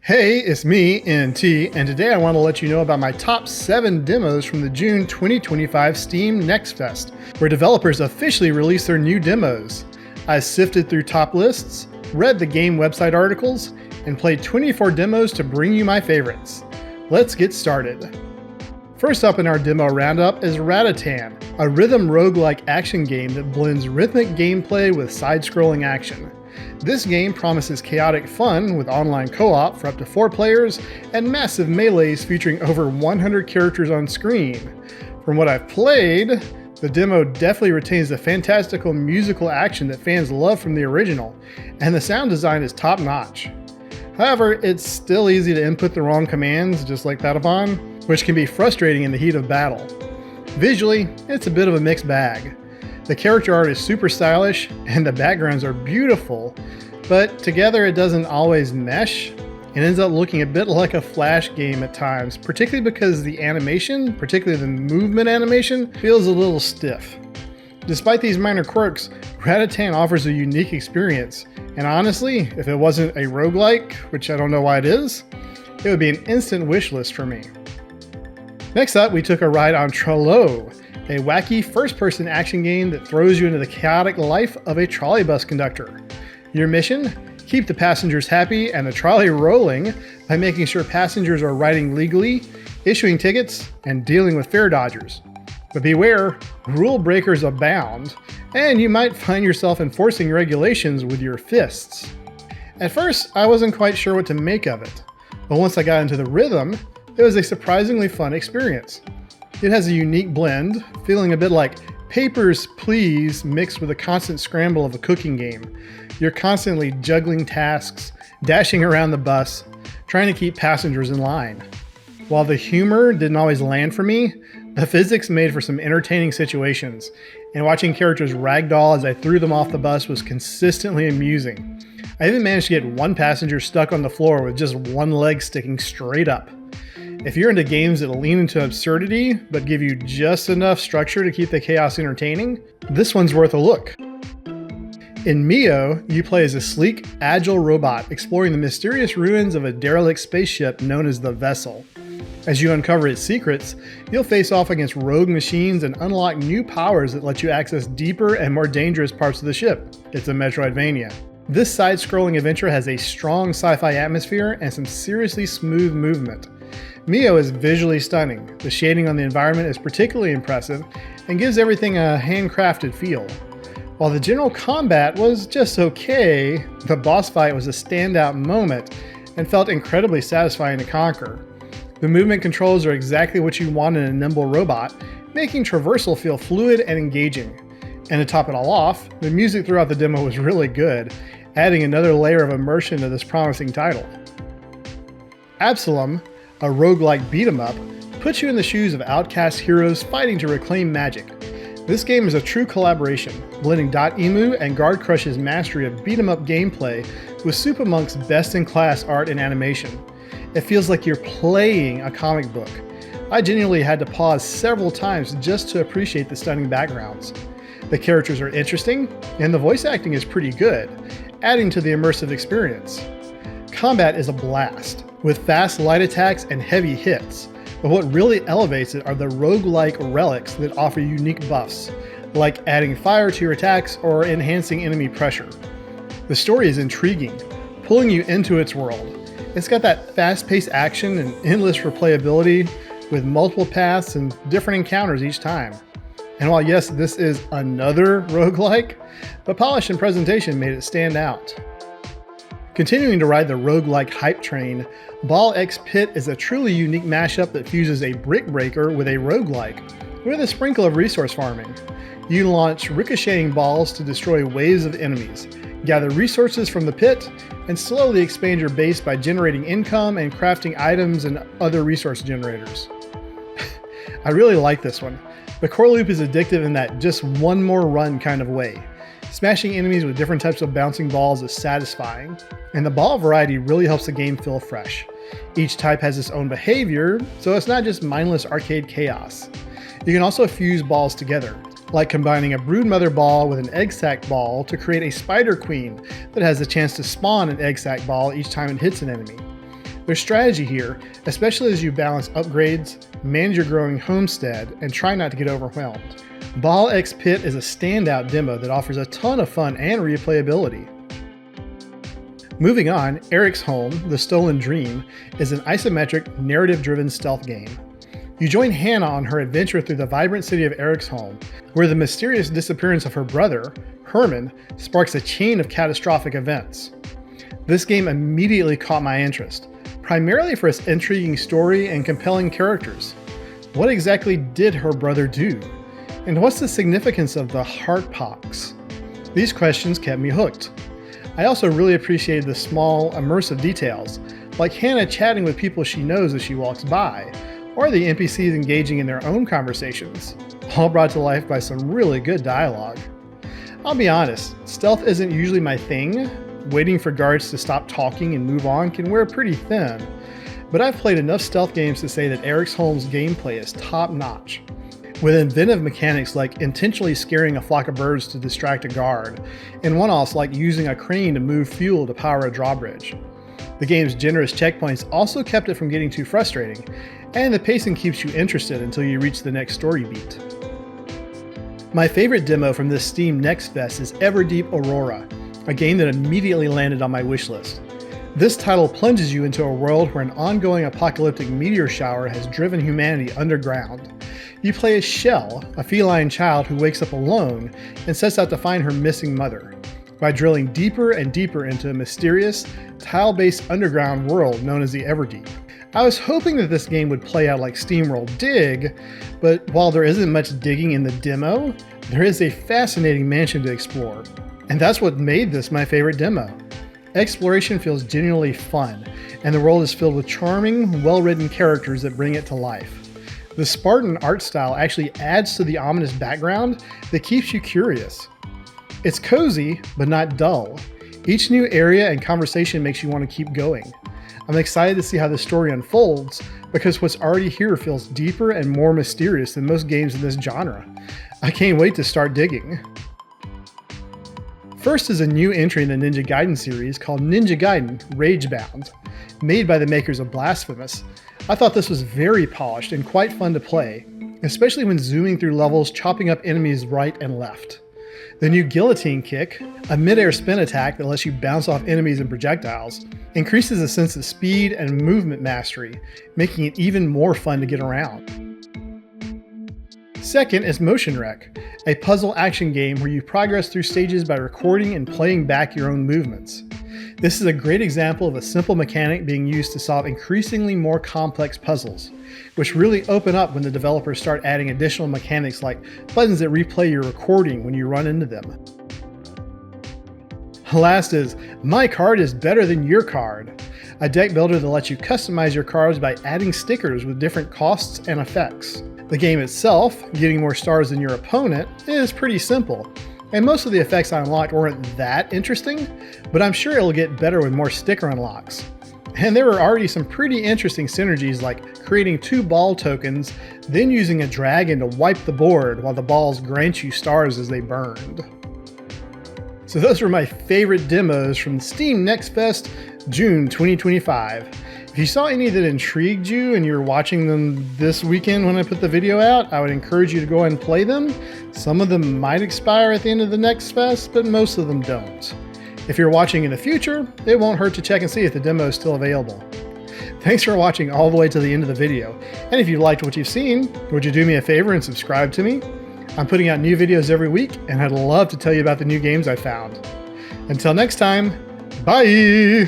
Hey, it's me, NT, and today I want to let you know about my top 7 demos from the June 2025 Steam Next Fest, where developers officially release their new demos. I sifted through top lists, read the game website articles, and played 24 demos to bring you my favorites. Let's get started. First up in our demo roundup is Ratatan, a rhythm roguelike action game that blends rhythmic gameplay with side-scrolling action. This game promises chaotic fun with online co-op for up to 4 players and massive melees featuring over 100 characters on screen. From what I've played, the demo definitely retains the fantastical musical action that fans love from the original, and the sound design is top-notch. However, it's still easy to input the wrong commands, just like Ratatan, which can be frustrating in the heat of battle. Visually, it's a bit of a mixed bag. The character art is super stylish, and the backgrounds are beautiful, but together it doesn't always mesh. It ends up looking a bit like a Flash game at times, particularly because the animation, particularly the movement animation, feels a little stiff. Despite these minor quirks, Ratatan offers a unique experience, and honestly, if it wasn't a roguelike, which I don't know why it is, it would be an instant wish list for me. Next up, we took a ride on Troleu, a wacky first-person action game that throws you into the chaotic life of a trolley bus conductor. Your mission? Keep the passengers happy and the trolley rolling by making sure passengers are riding legally, issuing tickets, and dealing with fare dodgers. But beware, rule breakers abound, and you might find yourself enforcing regulations with your fists. At first, I wasn't quite sure what to make of it, but once I got into the rhythm, it was a surprisingly fun experience. It has a unique blend, feeling a bit like Papers, Please mixed with a constant scramble of a cooking game. You're constantly juggling tasks, dashing around the bus, trying to keep passengers in line. While the humor didn't always land for me, the physics made for some entertaining situations, and watching characters ragdoll as I threw them off the bus was consistently amusing. I even managed to get one passenger stuck on the floor with just one leg sticking straight up. If you're into games that lean into absurdity, but give you just enough structure to keep the chaos entertaining, this one's worth a look. In MIO, you play as a sleek, agile robot exploring the mysterious ruins of a derelict spaceship known as the Vessel. As you uncover its secrets, you'll face off against rogue machines and unlock new powers that let you access deeper and more dangerous parts of the ship. It's a Metroidvania. This side-scrolling adventure has a strong sci-fi atmosphere and some seriously smooth movement. MIO is visually stunning. The shading on the environment is particularly impressive and gives everything a handcrafted feel. While the general combat was just okay, the boss fight was a standout moment and felt incredibly satisfying to conquer. The movement controls are exactly what you want in a nimble robot, making traversal feel fluid and engaging. And to top it all off, the music throughout the demo was really good, adding another layer of immersion to this promising title. Absolum, a roguelike beat-em-up, puts you in the shoes of outcast heroes fighting to reclaim magic. This game is a true collaboration, blending Dotemu and Guard Crush's mastery of beat-em-up gameplay with Supermonk's best-in-class art and animation. It feels like you're playing a comic book. I genuinely had to pause several times just to appreciate the stunning backgrounds. The characters are interesting, and the voice acting is pretty good, adding to the immersive experience. Combat is a blast, with fast light attacks and heavy hits, but what really elevates it are the roguelike relics that offer unique buffs, like adding fire to your attacks or enhancing enemy pressure. The story is intriguing, pulling you into its world. It's got that fast-paced action and endless replayability with multiple paths and different encounters each time. And while yes, this is another roguelike, the polish and presentation made it stand out. Continuing to ride the roguelike hype train, Ball X Pit is a truly unique mashup that fuses a brick breaker with a roguelike, with a sprinkle of resource farming. You launch ricocheting balls to destroy waves of enemies, gather resources from the pit, and slowly expand your base by generating income and crafting items and other resource generators. I really like this one. The core loop is addictive in that just one more run kind of way. Smashing enemies with different types of bouncing balls is satisfying, and the ball variety really helps the game feel fresh. Each type has its own behavior, so it's not just mindless arcade chaos. You can also fuse balls together, like combining a broodmother ball with an egg sac ball to create a spider queen that has the chance to spawn an egg sac ball each time it hits an enemy. There's strategy here, especially as you balance upgrades, manage your growing homestead, and try not to get overwhelmed. Baal X Pit is a standout demo that offers a ton of fun and replayability. Moving on, Eriksholm, The Stolen Dream, is an isometric, narrative-driven stealth game. You join Hannah on her adventure through the vibrant city of Eriksholm, where the mysterious disappearance of her brother, Herman, sparks a chain of catastrophic events. This game immediately caught my interest, primarily for its intriguing story and compelling characters. What exactly did her brother do? And what's the significance of the heart pox? These questions kept me hooked. I also really appreciated the small, immersive details, like Hannah chatting with people she knows as she walks by, or the NPCs engaging in their own conversations, all brought to life by some really good dialogue. I'll be honest, stealth isn't usually my thing. Waiting for guards to stop talking and move on can wear pretty thin, but I've played enough stealth games to say that Eriksholm's gameplay is top-notch, with inventive mechanics like intentionally scaring a flock of birds to distract a guard, and one-offs like using a crane to move fuel to power a drawbridge. The game's generous checkpoints also kept it from getting too frustrating, and the pacing keeps you interested until you reach the next story beat. My favorite demo from this Steam Next Fest is Everdeep Aurora, a game that immediately landed on my wishlist. This title plunges you into a world where an ongoing apocalyptic meteor shower has driven humanity underground. You play as Shell, a feline child who wakes up alone and sets out to find her missing mother, by drilling deeper and deeper into a mysterious, tile-based underground world known as the Everdeep. I was hoping that this game would play out like SteamWorld Dig, but while there isn't much digging in the demo, there is a fascinating mansion to explore. And that's what made this my favorite demo. Exploration feels genuinely fun, and the world is filled with charming, well-written characters that bring it to life. The Spartan art style actually adds to the ominous background that keeps you curious. It's cozy, but not dull. Each new area and conversation makes you want to keep going. I'm excited to see how the story unfolds, because what's already here feels deeper and more mysterious than most games in this genre. I can't wait to start digging. First is a new entry in the Ninja Gaiden series called Ninja Gaiden Ragebound, made by the makers of Blasphemous. I thought this was very polished and quite fun to play, especially when zooming through levels, chopping up enemies right and left. The new Guillotine Kick, a mid-air spin attack that lets you bounce off enemies and projectiles, increases the sense of speed and movement mastery, making it even more fun to get around. Second is Motion Wreck, a puzzle action game where you progress through stages by recording and playing back your own movements. This is a great example of a simple mechanic being used to solve increasingly more complex puzzles, which really open up when the developers start adding additional mechanics like buttons that replay your recording when you run into them. Last is My Card is Better Than Your Card, a deck builder that lets you customize your cards by adding stickers with different costs and effects. The game itself, getting more stars than your opponent, is pretty simple, and most of the effects I unlocked weren't that interesting, but I'm sure it'll get better with more sticker unlocks. And there were already some pretty interesting synergies like creating 2 ball tokens, then using a dragon to wipe the board while the balls grant you stars as they burned. So those were my favorite demos from Steam Next Fest, June 2025. If you saw any that intrigued you and you're watching them this weekend when I put the video out, I would encourage you to go ahead and play them. Some of them might expire at the end of the next fest, but most of them don't. If you're watching in the future, it won't hurt to check and see if the demo is still available. Thanks for watching all the way to the end of the video. And if you liked what you've seen, would you do me a favor and subscribe to me? I'm putting out new videos every week, and I'd love to tell you about the new games I found. Until next time, bye!